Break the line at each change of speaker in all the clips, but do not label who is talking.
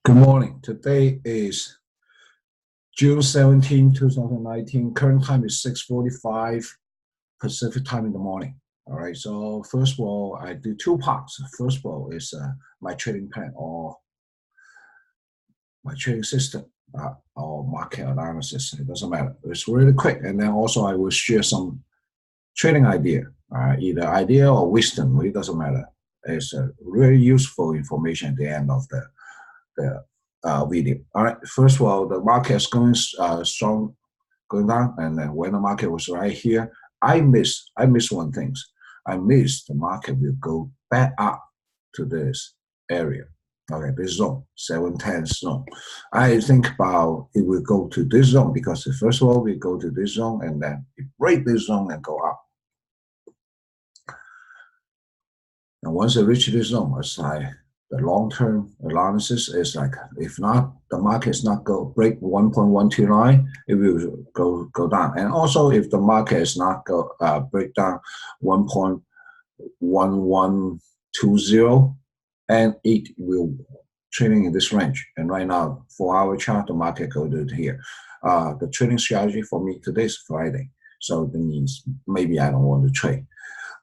Good morning. Today is June 17, 2019. Current time is 6:45 Pacific time in the morning. All right. So first of all, I do two parts. First of all is my trading plan or my trading system or market analysis. It doesn't matter. It's really quick. And then also I will share some trading idea, either idea or wisdom. It doesn't matter. It's really useful information at the end of the video. All right. First of all, the market is going strong, going down, and then when the market was right here, I missed one thing. I missed the market will go back up to this area. Okay, this zone, 710 zone. I think about it will go to this zone because first of all, we go to this zone and then it break this zone and go up. And once it reach this zone, it's like the long-term analysis is like, if not, the market is not go break 1.129, it will go down. And also, if the market is not go break down 1.1120, and it will trading in this range. And right now, 4-hour chart, the market go to here. The trading strategy for me today is Friday, so that means maybe I don't want to trade.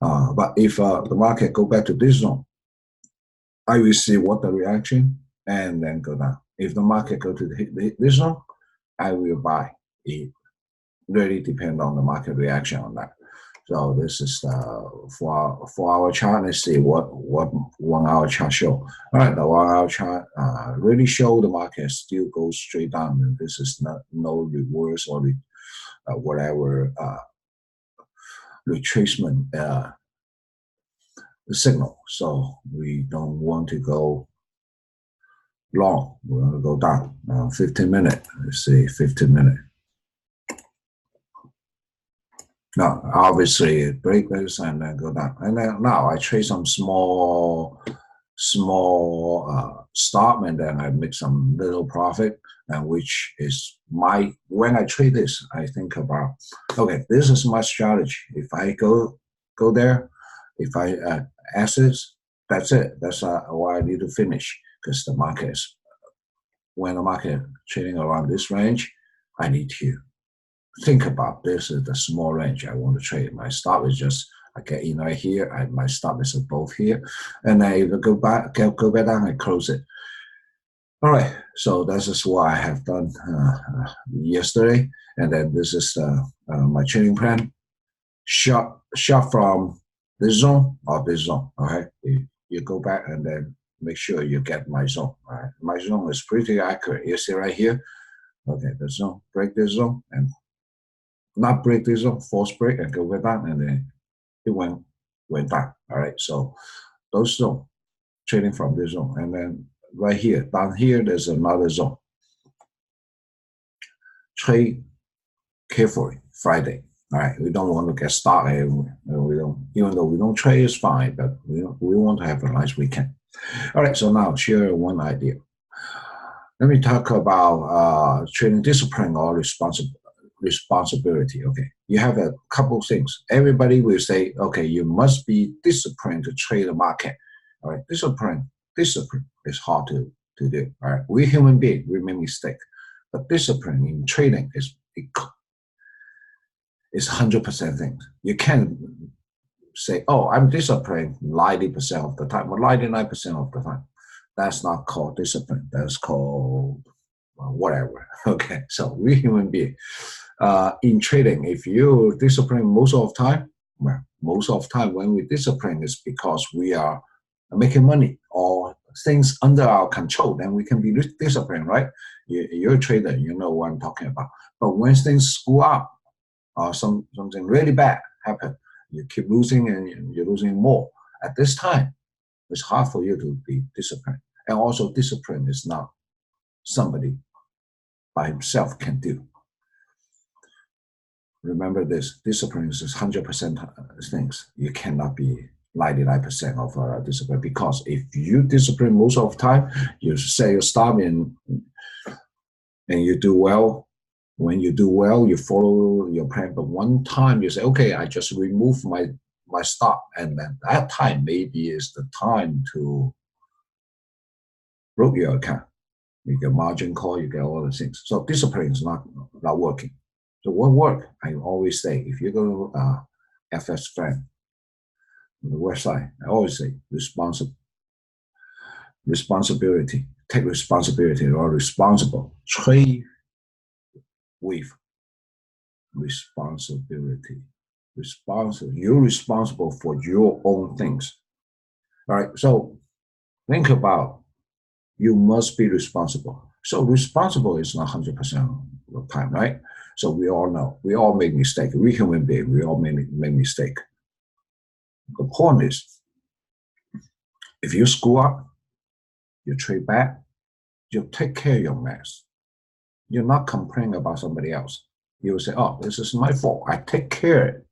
But if the market go back to this zone, I will see what the reaction and then go down. If the market go to this zone, I will buy. It really depends on the market reaction on that. So this is the 4-hour chart. Let's see what 1-hour chart show. All right, the 1-hour chart really show the market still goes straight down, and this is no reverse or whatever retracement signal. So we don't want to go long. We want to go down. 15 minutes. Let's see, 15 minutes. Now, obviously, break this and then go down. And then now I trade some small stop, and then I make some little profit, and which is when I trade this, I think about, okay, this is my strategy. If I go there, if I assets, that's it. That's why I need to finish, because the market is, when the market trading around this range, I need to think about this is the small range I want to trade. My stop is just, I get in right here, my stop is above here, and then if I go back down, I close it. All right, so this is what I have done yesterday, and then this is my trading plan. Shot from this zone or this zone. Okay, you go back and then make sure you get my zone. All right, my zone is pretty accurate. You see right here. Okay, the zone, break this zone and not break this zone, force break and go back down, and then it went down. All right, so those zone trading from this zone, and then right here, down here, there's another zone. Trade carefully Friday. All right, we don't want to get started. We don't, even though we don't trade, it's fine, but we want to have a nice weekend. All right, so now share one idea. Let me talk about trading discipline or responsibility. Okay, you have a couple things. Everybody will say, okay, you must be disciplined to trade the market. All right, discipline is hard to do. All right, we human beings, we make mistakes, but discipline in trading is 100% things. You can't say, oh, I'm disciplined 90% of the time or 99% of the time. That's not called discipline. That's called whatever. Okay, so we human beings. In trading, if you discipline most of the time, well, most of the time when we discipline is because we are making money or things under our control, then we can be disciplined, right? You're a trader, you know what I'm talking about. But when things screw up or something really bad happen, you keep losing and you're losing more. At this time, it's hard for you to be disciplined. And also discipline is not somebody by himself can do. Remember this, discipline is 100% things. You cannot be 99% of discipline, because if you discipline most of the time, you say you stop and you do well. When you do well, you follow your plan. But one time you say, okay, I just remove my stop, and then that time maybe is the time to broke your account. You get margin call, you get all the things. So discipline is not working. So what work? I always say, if you go to FS Friend on the website, I always say responsibility. Take responsibility or responsible. Trade with responsibility. You're responsible for your own things. All right. So think about, you must be responsible. So responsible is not 100% of the time, right? So we all know, we all make mistakes. We human beings, we all make mistakes. The point is, if you screw up, you trade back, you take care of your mess. You're not complaining about somebody else. You will say, oh, this is my fault. I take care of it.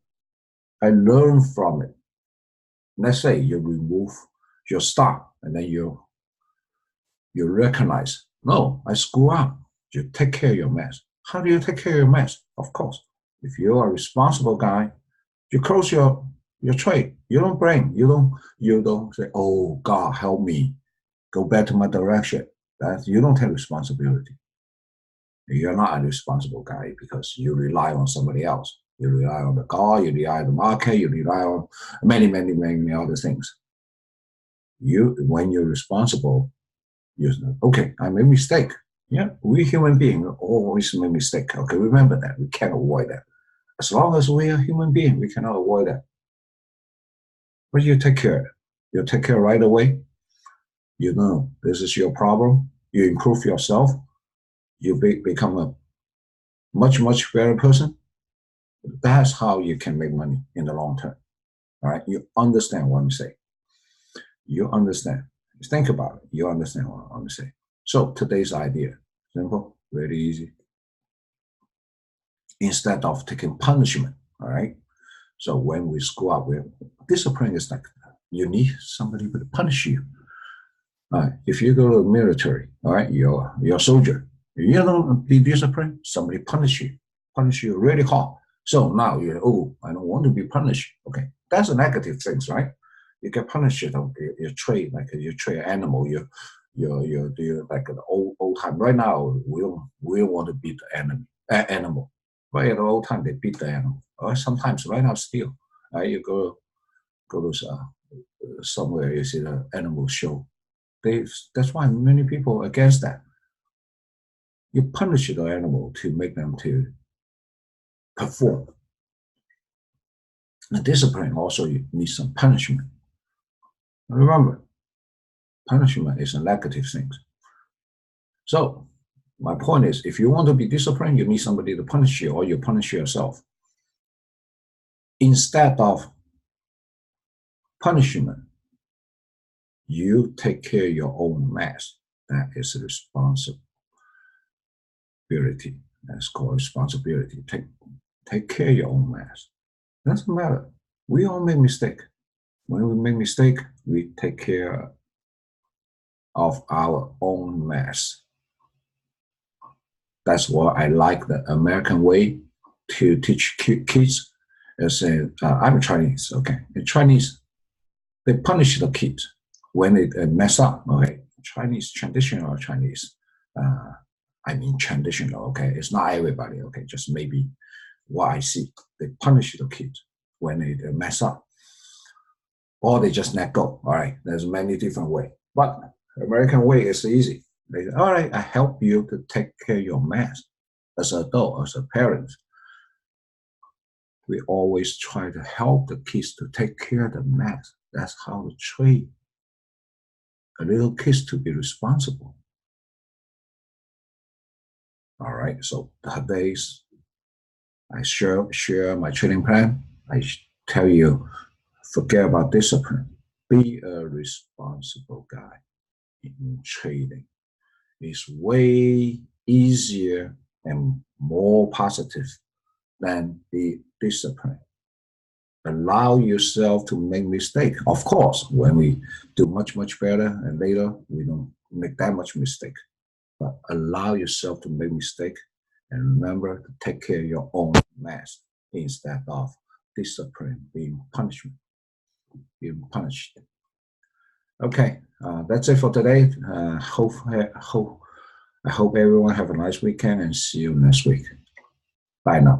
I learn from it. Let's say you remove your stop, and then you recognize, no, I screw up. You take care of your mess. How do you take care of your mess? Of course, if you're a responsible guy, you close your trade. You don't blame. You don't say, oh God, help me, go back to my direction. You don't take responsibility. You're not a responsible guy because you rely on somebody else. You rely on the God, you rely on the market, you rely on many other things. When you're responsible, you say, okay, I made a mistake. Yeah, we human beings always make mistake. Okay, remember that. We can't avoid that. As long as we are human beings, we cannot avoid that. But you take care. You take care right away. You know this is your problem. You improve yourself. You become a much better person. That's how you can make money in the long term. All right, you understand what I'm saying. You understand. Think about it. You understand what I'm saying. So today's idea, simple, very easy. Instead of taking punishment, all right. So when we screw up, discipline is like you need somebody to punish you. All right. If you go to the military, all right, you're a soldier. You don't be disciplined, somebody punish you really hard. So now I don't want to be punished. Okay, that's a negative thing, right? You get punished. You trade like you trade animal. You do like the old time. Right now, we don't want to beat the animal. But at the old time, they beat the animal. Or sometimes right now still, you go to somewhere, you see the animal show. That's why many people are against that. You punish the animal to make them to perform. And discipline also, you need some punishment. Remember, punishment is a negative thing. So my point is, if you want to be disciplined, you need somebody to punish you, or you punish yourself. Instead of punishment, you take care of your own mess. That is a responsibility. That's called responsibility. Take care of your own mess. Doesn't matter. We all make mistakes. When we make mistake, we take care of our own mess. That's what I like the American way to teach kids. I'm Chinese, okay? In Chinese, they punish the kids when they mess up, okay? Chinese, traditional Chinese. I mean traditional, okay? It's not everybody, okay? Just maybe what I see. They punish the kids when they mess up. Or they just let go, all right? There's many different ways. But American way is easy. They say, all right, I help you to take care of your mess. As an adult, as a parent, we always try to help the kids to take care of the mess. That's how to train a little kids to be responsible. All right, so today's I share my training plan. I tell you, forget about discipline. Be a responsible guy in trading. It's way easier and more positive than be disciplined. Allow yourself to make mistakes. Of course, when we do much better and later we don't make that much mistake. But allow yourself to make mistake and remember to take care of your own mess instead of discipline being punished. Okay, that's it for today. Hope I hope everyone have a nice weekend and see you next week. Bye now.